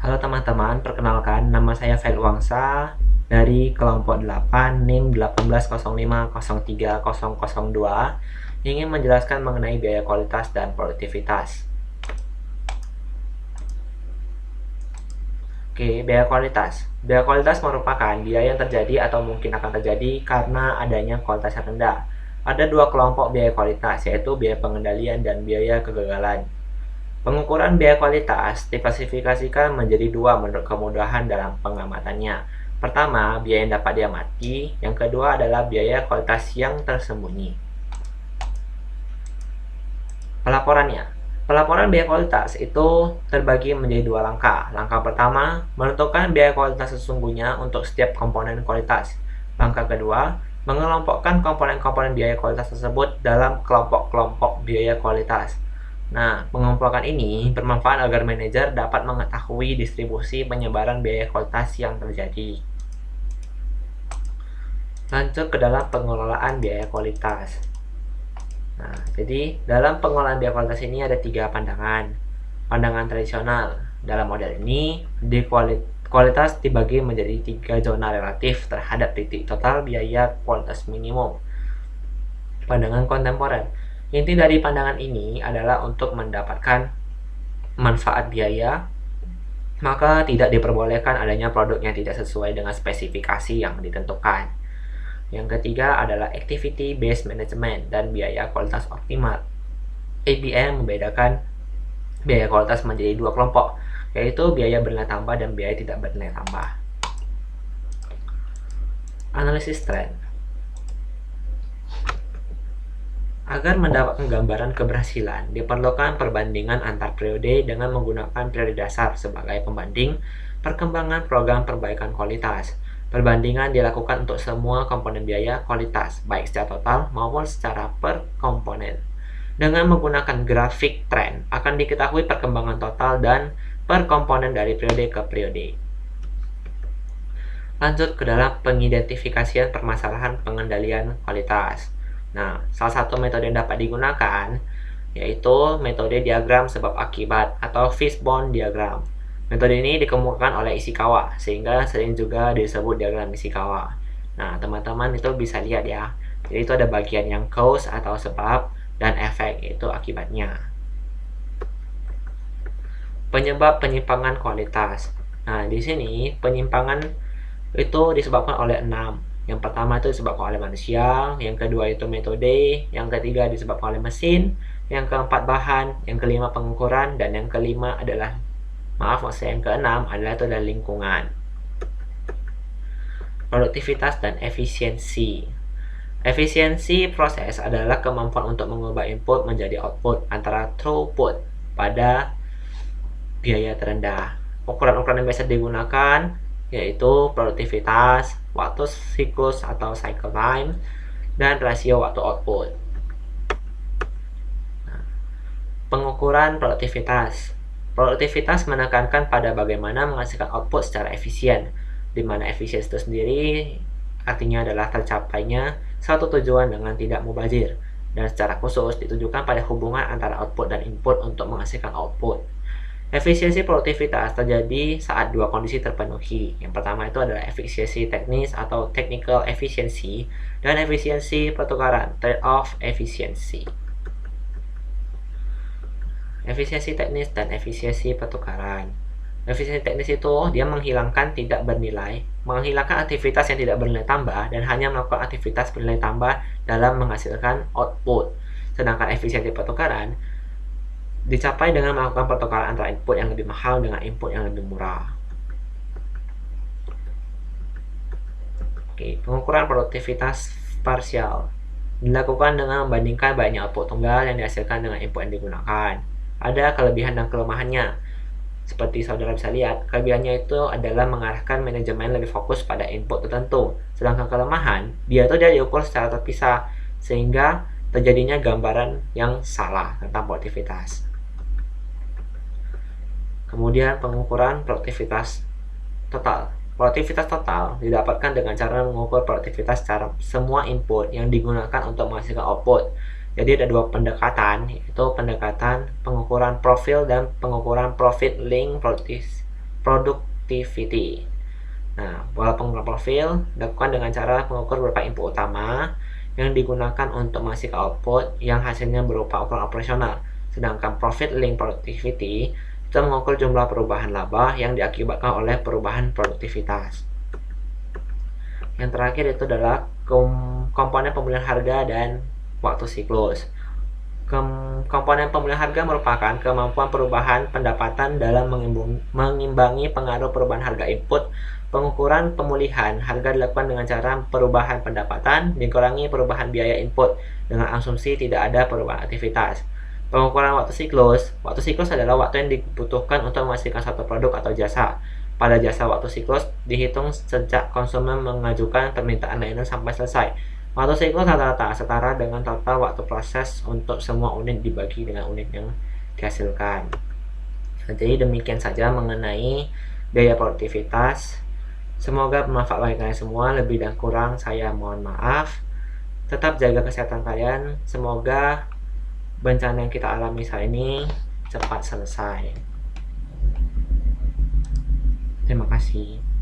Halo teman-teman, perkenalkan nama saya Fail Wangsa dari kelompok 8 NIM 1805030002 ingin menjelaskan mengenai biaya kualitas dan produktivitas. Oke, biaya kualitas. Biaya kualitas merupakan biaya yang terjadi atau mungkin akan terjadi karena adanya kualitas yang rendah. Ada dua kelompok biaya kualitas, yaitu biaya pengendalian dan biaya kegagalan. Pengukuran biaya kualitas diklasifikasikan menjadi dua menurut kemudahan dalam pengamatannya. Pertama, biaya yang dapat diamati. Yang kedua adalah biaya kualitas yang tersembunyi. Pelaporannya. Pelaporan biaya kualitas itu terbagi menjadi dua langkah. Langkah pertama, menentukan biaya kualitas sesungguhnya untuk setiap komponen kualitas. Langkah kedua, mengelompokkan komponen-komponen biaya kualitas tersebut dalam kelompok-kelompok biaya kualitas. Nah, pengumpulan ini bermanfaat agar manajer dapat mengetahui distribusi penyebaran biaya kualitas yang terjadi. Lanjut ke dalam pengelolaan biaya kualitas. Nah, jadi dalam pengelolaan biaya kualitas ini ada tiga pandangan. Pandangan tradisional. Dalam model ini, kualitas dibagi menjadi tiga zona relatif terhadap titik total biaya kualitas minimum. Pandangan kontemporer. Inti dari pandangan ini adalah untuk mendapatkan manfaat biaya, maka tidak diperbolehkan adanya produk yang tidak sesuai dengan spesifikasi yang ditentukan. Yang ketiga adalah Activity Based Management dan biaya kualitas optimal. ABM membedakan biaya kualitas menjadi dua kelompok, yaitu biaya bernilai tambah dan biaya tidak bernilai tambah. Analisis tren. Agar mendapatkan gambaran keberhasilan, diperlukan perbandingan antar periode dengan menggunakan periode dasar sebagai pembanding perkembangan program perbaikan kualitas. Perbandingan dilakukan untuk semua komponen biaya kualitas, baik secara total maupun secara per komponen. Dengan menggunakan grafik tren, akan diketahui perkembangan total dan per komponen dari periode ke periode. Lanjut ke dalam pengidentifikasian permasalahan pengendalian kualitas. Nah, salah satu metode yang dapat digunakan yaitu metode diagram sebab akibat atau fishbone diagram. Metode ini dikemukakan oleh Ishikawa, sehingga sering juga disebut diagram Ishikawa. Nah, teman-teman itu bisa lihat ya. Jadi itu ada bagian yang cause atau sebab dan efek, yaitu akibatnya. Penyebab penyimpangan kualitas. Nah, di sini penyimpangan itu disebabkan oleh 6. Yang pertama itu disebabkan oleh manusia, yang kedua itu metode, yang ketiga disebabkan oleh mesin, yang keempat bahan, yang kelima pengukuran, dan yang kelima adalah yang keenam adalah itu dari lingkungan. Produktivitas dan efisiensi. Efisiensi proses adalah kemampuan untuk mengubah input menjadi output antara throughput pada biaya terendah. Ukuran-ukuran yang biasa digunakan yaitu produktivitas, waktu siklus atau cycle time, dan rasio waktu output. Pengukuran produktivitas. Produktivitas menekankan pada bagaimana menghasilkan output secara efisien, di mana efisiensi itu sendiri artinya adalah tercapainya satu tujuan dengan tidak mubazir, dan secara khusus ditujukan pada hubungan antara output dan input untuk menghasilkan output. Efisiensi produktivitas terjadi saat dua kondisi terpenuhi. Yang pertama itu adalah efisiensi teknis atau technical efficiency, dan efisiensi pertukaran, trade-off efficiency. Efisiensi teknis dan efisiensi pertukaran. Efisiensi teknis itu dia menghilangkan menghilangkan aktivitas yang tidak bernilai tambah dan hanya melakukan aktivitas bernilai tambah dalam menghasilkan output. Sedangkan efisiensi pertukaran dicapai dengan melakukan pertukaran antara input yang lebih mahal dengan input yang lebih murah. Oke, pengukuran produktivitas parsial dilakukan dengan membandingkan banyaknya output tunggal yang dihasilkan dengan input yang digunakan. Ada kelebihan dan kelemahannya. Seperti saudara bisa lihat, kelebihannya itu adalah mengarahkan manajemen lebih fokus pada input tertentu. Sedangkan kelemahan, dia diukur secara terpisah, sehingga terjadinya gambaran yang salah tentang produktivitas. Kemudian pengukuran produktivitas total. Produktivitas total didapatkan dengan cara mengukur produktivitas secara semua input yang digunakan untuk menghasilkan output. Jadi ada dua pendekatan, yaitu pendekatan pengukuran profil dan pengukuran profit link productivity. Nah, pola pengumpulan profil dilakukan dengan cara mengukur beberapa input utama yang digunakan untuk menghasilkan output yang hasilnya berupa ukuran operasional. Sedangkan profit link productivity itu mengukur jumlah perubahan laba yang diakibatkan oleh perubahan produktivitas. Yang terakhir itu adalah komponen pemulihan harga dan waktu siklus. Komponen pemulihan harga merupakan kemampuan perubahan pendapatan dalam mengimbangi pengaruh perubahan harga input. Pengukuran pemulihan harga dilakukan dengan cara perubahan pendapatan dikurangi perubahan biaya input dengan asumsi tidak ada perubahan aktivitas. Pengukuran waktu siklus adalah waktu yang dibutuhkan untuk menghasilkan satu produk atau jasa. Pada jasa, waktu siklus dihitung sejak konsumen mengajukan permintaan layanan sampai selesai. Waktu siklus rata-rata setara dengan total waktu proses untuk semua unit dibagi dengan unit yang dihasilkan. Jadi demikian saja mengenai biaya produktivitas. Semoga bermanfaat bagi kalian semua. Lebih dan kurang saya mohon maaf. Tetap jaga kesehatan kalian. Semoga bencana yang kita alami saat ini cepat selesai. Terima kasih.